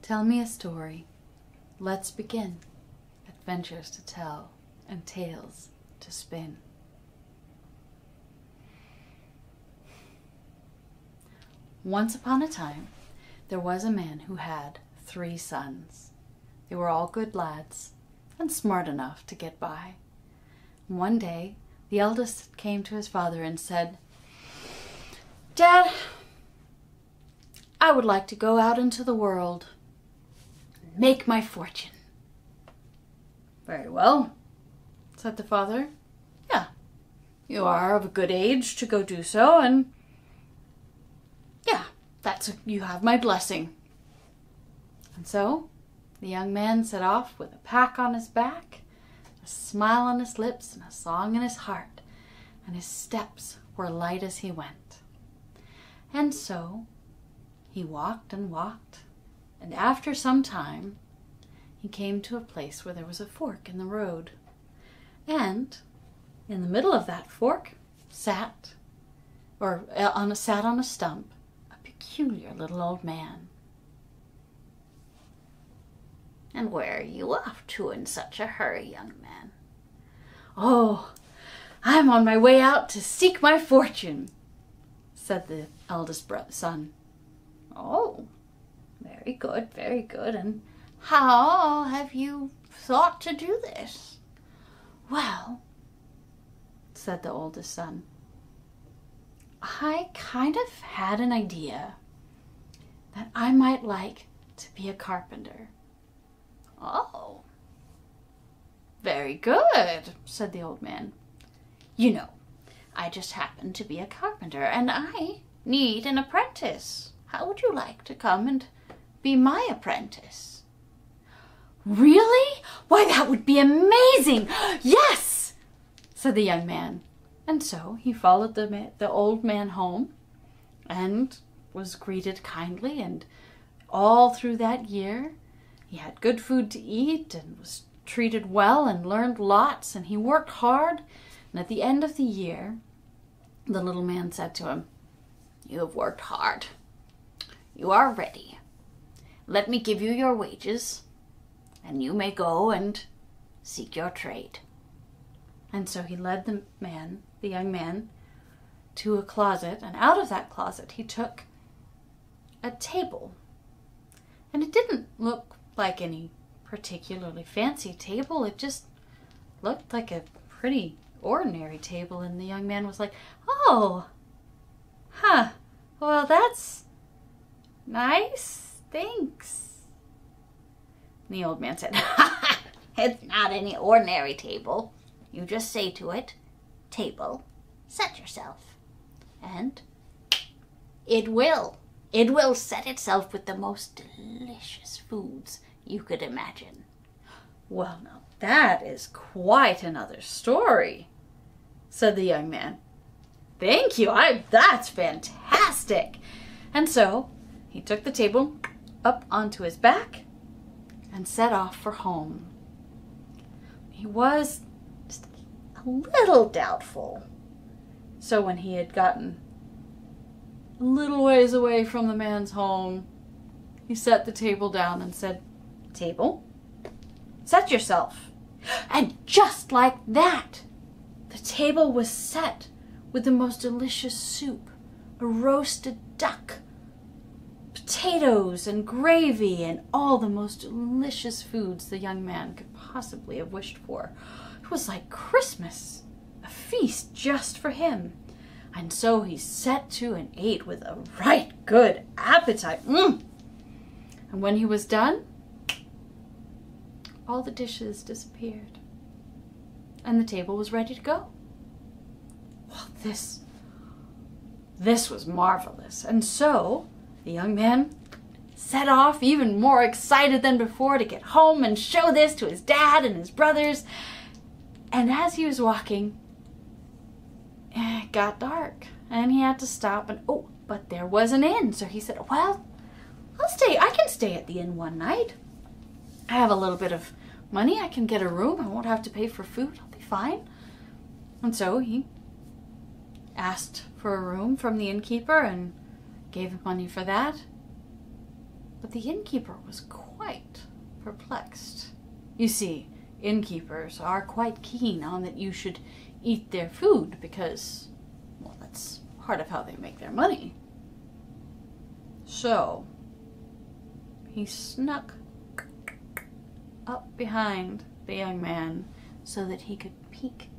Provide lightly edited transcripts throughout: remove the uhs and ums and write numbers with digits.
Tell me a story. Let's begin. Adventures to tell and tales to spin. Once upon a time, there was a man who had 3 sons. They were all good lads and smart enough to get by. One day, the eldest came to his father and said, "Dad, I would like to go out into the world and make my fortune." "Very well," said the father. "Yeah, you are of a good age to go do so, and yeah, you have my blessing." And so the young man set off with a pack on his back, a smile on his lips, and a song in his heart, and his steps were light as he went. And so he walked and walked, and after some time he came to a place where there was a fork in the road. And in the middle of that fork sat on a stump a peculiar little old man. "And where are you off to in such a hurry, young man?" "Oh, I'm on my way out to seek my fortune," said the eldest son. "Oh, very good, very good. And how have you thought to do this?" "Well," said the oldest son, "I kind of had an idea that I might like to be a carpenter." "Oh, "Very good," said the old man. you know, I just happen to be a carpenter, and I need an apprentice. How would you like to come and be my apprentice?" "Really? Why, that would be amazing! Yes!" said the young man. And so he followed the old man home and was greeted kindly, and all through that year he had good food to eat and was treated well and learned lots, and he worked hard. And at the end of the year, the little man said to him, "You have worked hard. You are ready. Let me give you your wages, and you may go and seek your trade." And so he led the young man, to a closet, and out of that closet he took a table. And it didn't look like any particularly fancy table. It just looked like a pretty ordinary table. And the young man was like, "Oh, well, that's nice, thanks." And the old man said, "It's not any ordinary table. You just say to it, 'Table, set yourself.' And it will set itself with the most delicious foods you could imagine." "Well, now that is quite another story," said the young man. "Thank you, that's fantastic." And so he took the table up onto his back and set off for home. He was just a little doubtful. So when he had gotten a little ways away from the man's home, he set the table down and said, "Table, set yourself." And just like that, the table was set with the most delicious soup, a roasted duck, potatoes and gravy, and all the most delicious foods the young man could possibly have wished for. It was like Christmas, a feast just for him. And so he set to and ate with a right good appetite. And when he was done, all the dishes disappeared, and the table was ready to go. Well, this was marvelous. And so the young man set off even more excited than before to get home and show this to his dad and his brothers. And as he was walking, it got dark and he had to stop, and but there was an inn. So he said, "Well, I can stay at the inn one night. I have a little bit of money. I can get a room. I won't have to pay for food. I'll be fine." And so he asked for a room from the innkeeper and gave him money for that. But the innkeeper was quite perplexed. You see, innkeepers are quite keen on that you should eat their food because, well, that's part of how they make their money. So, he snuck up behind the young man so that he could peek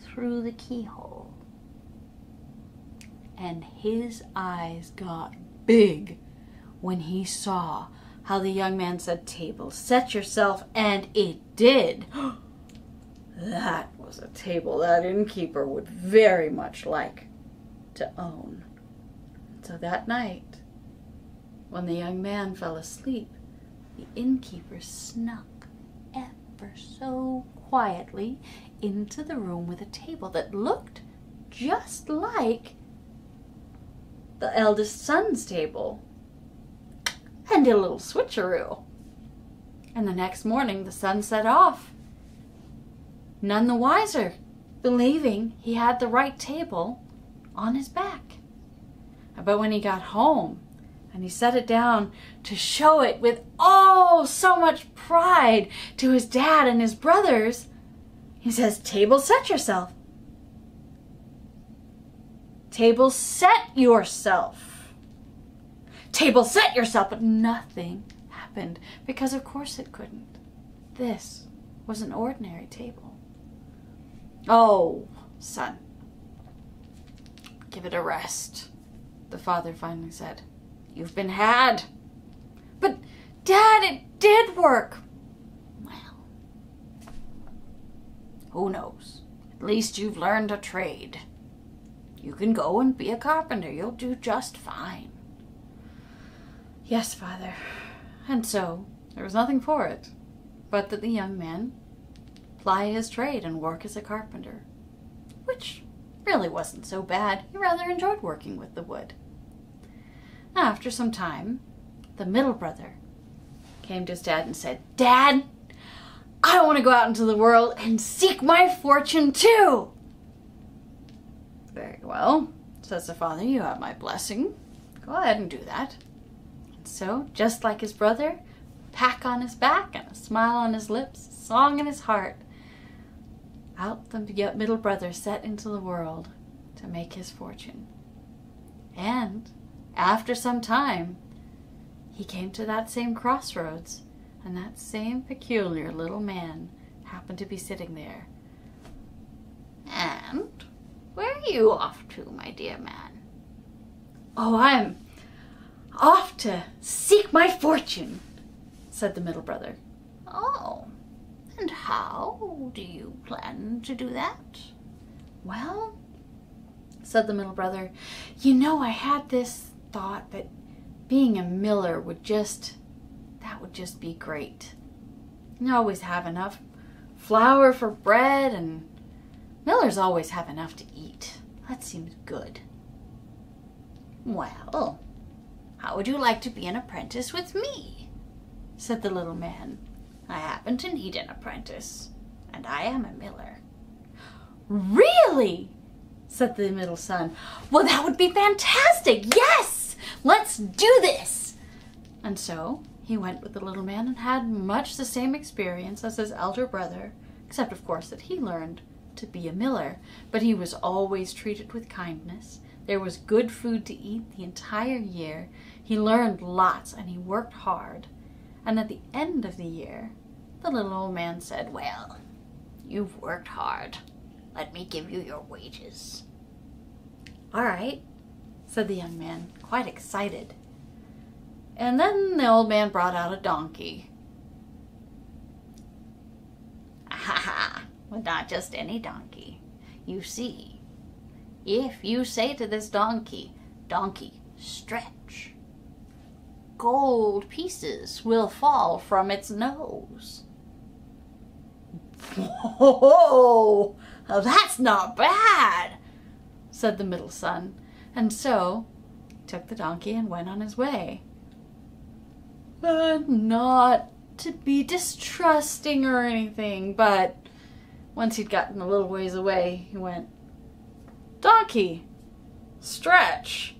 through the keyhole. And his eyes got big when he saw how the young man said, "Table, set yourself," and it did. That was a table that innkeeper would very much like to own. So that night, when the young man fell asleep, the innkeeper snuck ever so quietly into the room with a table that looked just like the eldest son's table, and did a little switcheroo. And the next morning the son set off, none the wiser, believing he had the right table on his back. But when he got home and he set it down to show it with so much pride to his dad and his brothers, he says, "Table, set yourself. Table, set yourself. Table, set yourself." But nothing happened because of course it couldn't. This was an ordinary table. "Oh, son, give it a rest," the father finally said. "You've been had." "But Dad, it did work." "Well, who knows? At least you've learned a trade. You can go and be a carpenter. You'll do just fine." "Yes, father." And so there was nothing for it but that the young man ply his trade and work as a carpenter, which really wasn't so bad. He rather enjoyed working with the wood. After some time, the middle brother came to his dad and said, "Dad, I want to go out into the world and seek my fortune too." "Very well," says the father, "you have my blessing. Go ahead and do that." And so, just like his brother, pack on his back and a smile on his lips, a song in his heart, out the middle brother set into the world to make his fortune. And after some time, he came to that same crossroads, and that same peculiar little man happened to be sitting there. "And where are you off to, my dear man?" "Oh, I'm off to seek my fortune," said the middle brother. "Oh, and how do you plan to do that?" "Well," said the middle brother, "you know, I had this thought that being a miller would just be great. You always have enough flour for bread, and millers always have enough to eat. That seems good." "Well, how would you like to be an apprentice with me?" said the little man. "I happen to need an apprentice, and I am a miller." "Really?" said the middle son. "Well, that would be fantastic. Yes, let's do this." And so he went with the little man and had much the same experience as his elder brother, except of course that he learned to be a miller, but he was always treated with kindness. There was good food to eat the entire year. He learned lots and he worked hard. And at the end of the year, the little old man said, "Well, you've worked hard. Let me give you your wages." "All right," said the young man, quite excited. And then the old man brought out a donkey. "Ha! But not just any donkey. You see, if you say to this donkey, 'Donkey, stretch,' gold pieces will fall from its nose." "Whoa! That's not bad," said the middle son. And so he took the donkey and went on his way. Not to be distrusting or anything, but once he'd gotten a little ways away, he went, "Donkey, stretch."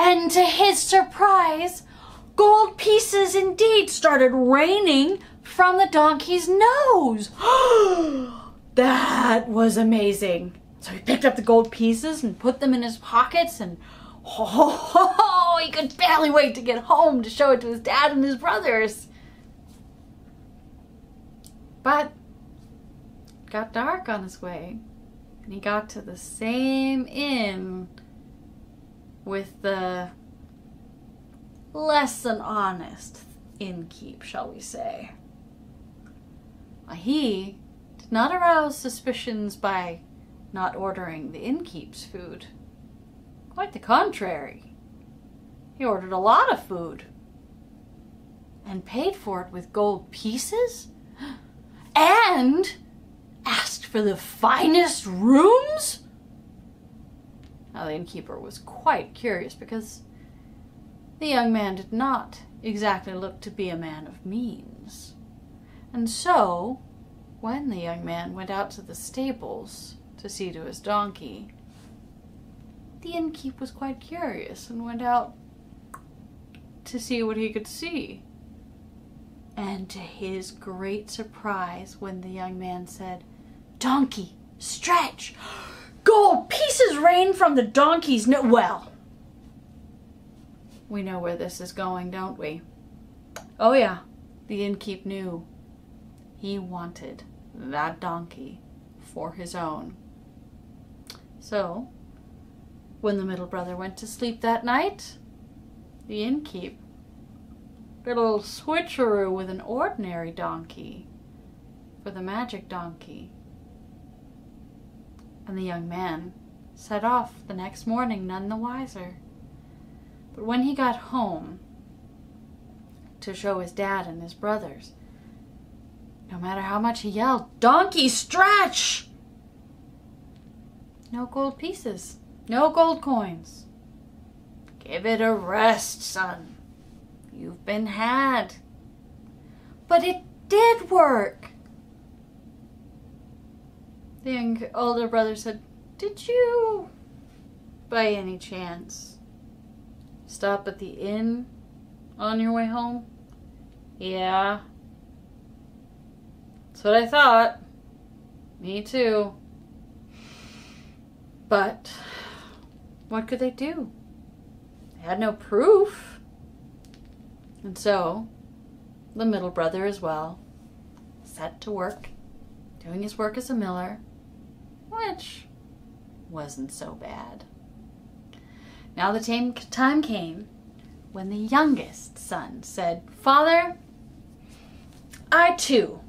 And to his surprise, gold pieces indeed started raining from the donkey's nose. That was amazing. So he picked up the gold pieces and put them in his pockets, and he could barely wait to get home to show it to his dad and his brothers. But it got dark on his way, and he got to the same inn with the less than honest innkeep, shall we say. He did not arouse suspicions by not ordering the innkeep's food. Quite the contrary. He ordered a lot of food and paid for it with gold pieces and asked for the finest rooms. Now the innkeeper was quite curious because the young man did not exactly look to be a man of means. And so, when the young man went out to the stables to see to his donkey, the innkeep was quite curious and went out to see what he could see. And to his great surprise, when the young man said, "Donkey, stretch! Gold pieces rain from the donkey's nose." Well, we know where this is going, don't we? Oh yeah, the innkeep knew. He wanted that donkey for his own. So, when the middle brother went to sleep that night, the innkeep did a little switcheroo with an ordinary donkey for the magic donkey. And the young man set off the next morning none the wiser. But when he got home to show his dad and his brothers, no matter how much he yelled, "Donkey, stretch!" No gold pieces, no gold coins. "Give it a rest, son. You've been had." But it did work. The older brother said, "Did you, by any chance, stop at the inn on your way home?" "Yeah. That's what I thought. Me too." But what could they do? They had no proof. And so, the middle brother as well set to work, doing his work as a miller, which wasn't so bad. Now the time came when the youngest son said, "Father, I too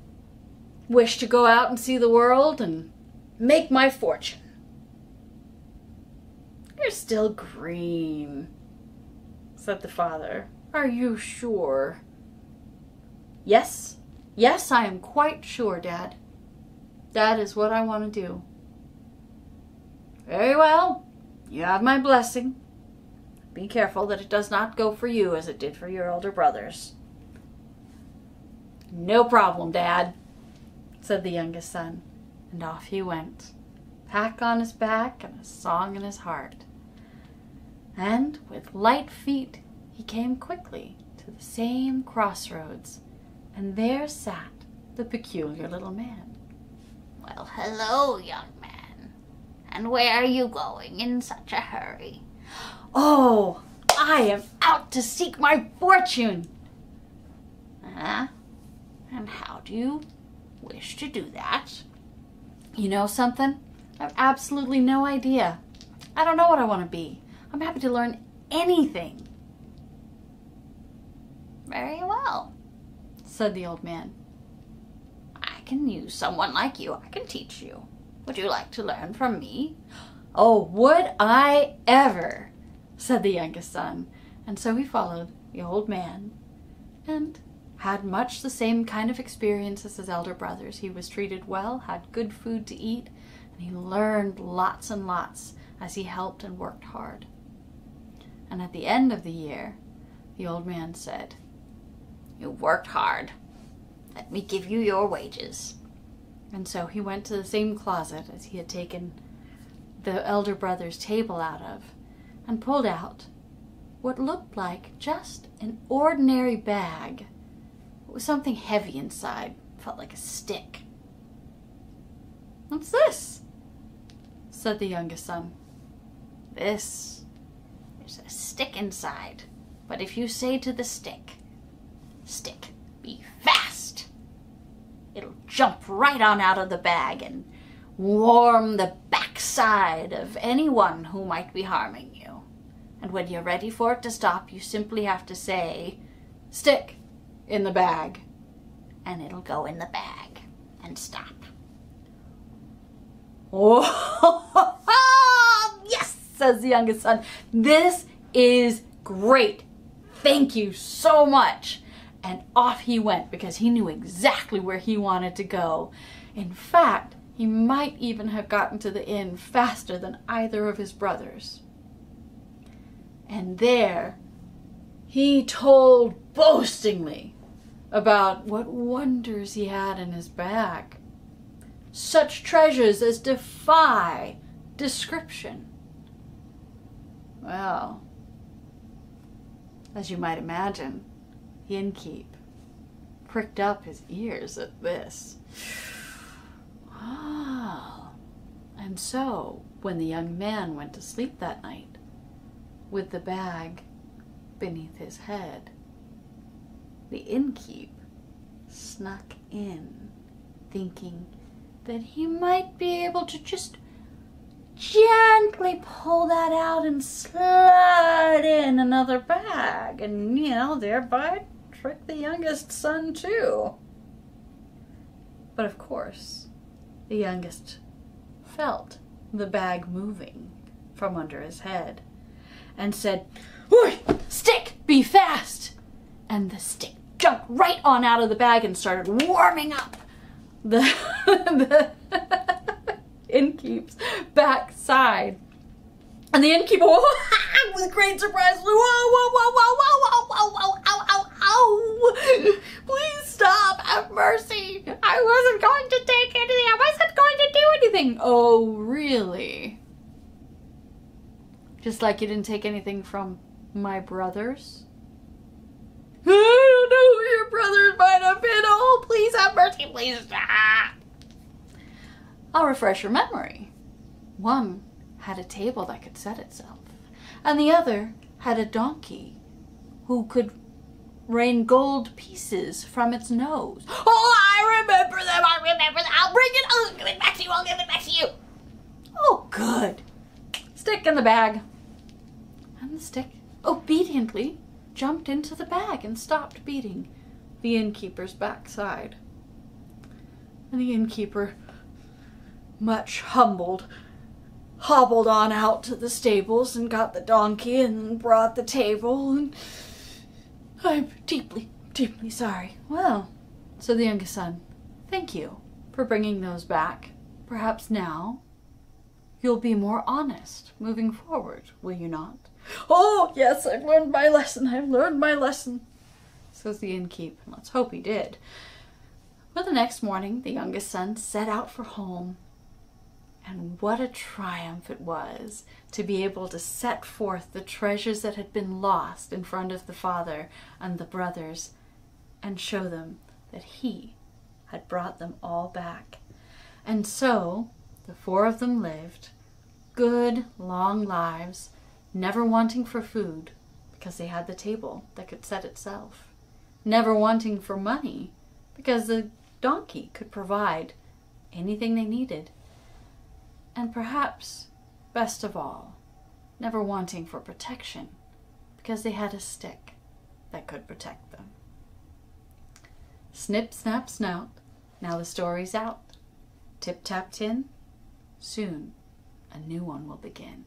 wish to go out and see the world and make my fortune." "You're still green," said the father. "Are you sure?" Yes, I am quite sure, Dad. That is what I want to do." "Very well, you have my blessing. Be careful that it does not go for you as it did for your older brothers." "No problem, Dad," said the youngest son, and off he went, pack on his back and a song in his heart. And with light feet he came quickly to the same crossroads, and there sat the peculiar little man. "Well, hello, young man. And where are you going in such a hurry?" "Oh, I am out to seek my fortune." "Huh? And how do you wish to do that?" "You know something? I have absolutely no idea. I don't know what I want to be. I'm happy to learn anything." "Very well," said the old man. "I can use someone like you. I can teach you. Would you like to learn from me?" "Oh, would I ever!" said the youngest son. And so he followed the old man and had much the same kind of experience as his elder brothers. He was treated well, had good food to eat, and he learned lots and lots as he helped and worked hard. And at the end of the year, the old man said, "You've worked hard. Let me give you your wages." And so he went to the same closet as he had taken the elder brother's table out of, and pulled out what looked like just an ordinary bag. It was something heavy inside. It felt like a stick. "What's this?" said the youngest son. There's a stick inside. But if you say to the stick, "Stick, be fast," it'll jump right on out of the bag and warm the backside of anyone who might be harming you. And when you're ready for it to stop, you simply have to say, "Stick in the bag," and it'll go in the bag and stop. "Oh, yes," says the youngest son. "This is great. Thank you so much." And off he went because he knew exactly where he wanted to go. In fact, he might even have gotten to the inn faster than either of his brothers. And there he told boastingly about what wonders he had in his bag. Such treasures as defy description. Well, as you might imagine, the innkeep pricked up his ears at this. Ah. And so, when the young man went to sleep that night, with the bag beneath his head, the innkeep snuck in, thinking that he might be able to just gently pull that out and slide in another bag and, thereby trick the youngest son too. But of course, the youngest felt the bag moving from under his head and said, "Oi, stick, be fast!" And the stick jumped right on out of the bag and started warming up the innkeep's backside. And the innkeeper, with great surprise, flew, "Whoa, whoa, whoa, whoa, whoa, whoa, whoa, whoa, ow, ow, ow! Please stop, have mercy! I wasn't going to take anything, I wasn't going to do anything!" "Oh, really? Just like you didn't take anything from my brothers?" "I don't know who your brothers might have been. Oh, please have mercy, please stop." "I'll refresh your memory. One had a table that could set itself, and the other had a donkey who could rain gold pieces from its nose." "Oh, I remember them, I'll bring it, I'll give it back to you, I'll give it back to you." "Oh, good. Stick in the bag." And the stick obediently jumped into the bag and stopped beating the innkeeper's backside. And the innkeeper, much humbled, hobbled on out to the stables and got the donkey and brought the table, and "I'm deeply, deeply sorry." "Well," said the youngest son, "thank you for bringing those back. Perhaps now you'll be more honest moving forward, will you not?" "Oh, yes, I've learned my lesson, says the innkeep. Let's hope he did. Well, the next morning, the youngest son set out for home. And what a triumph it was to be able to set forth the treasures that had been lost in front of the father and the brothers and show them that he had brought them all back. And so the four of them lived good, long lives, never wanting for food because they had the table that could set itself, never wanting for money because the donkey could provide anything they needed, and perhaps, best of all, never wanting for protection because they had a stick that could protect them. Snip, snap, snout, now the story's out. Tip, tap, tin, soon a new one will begin.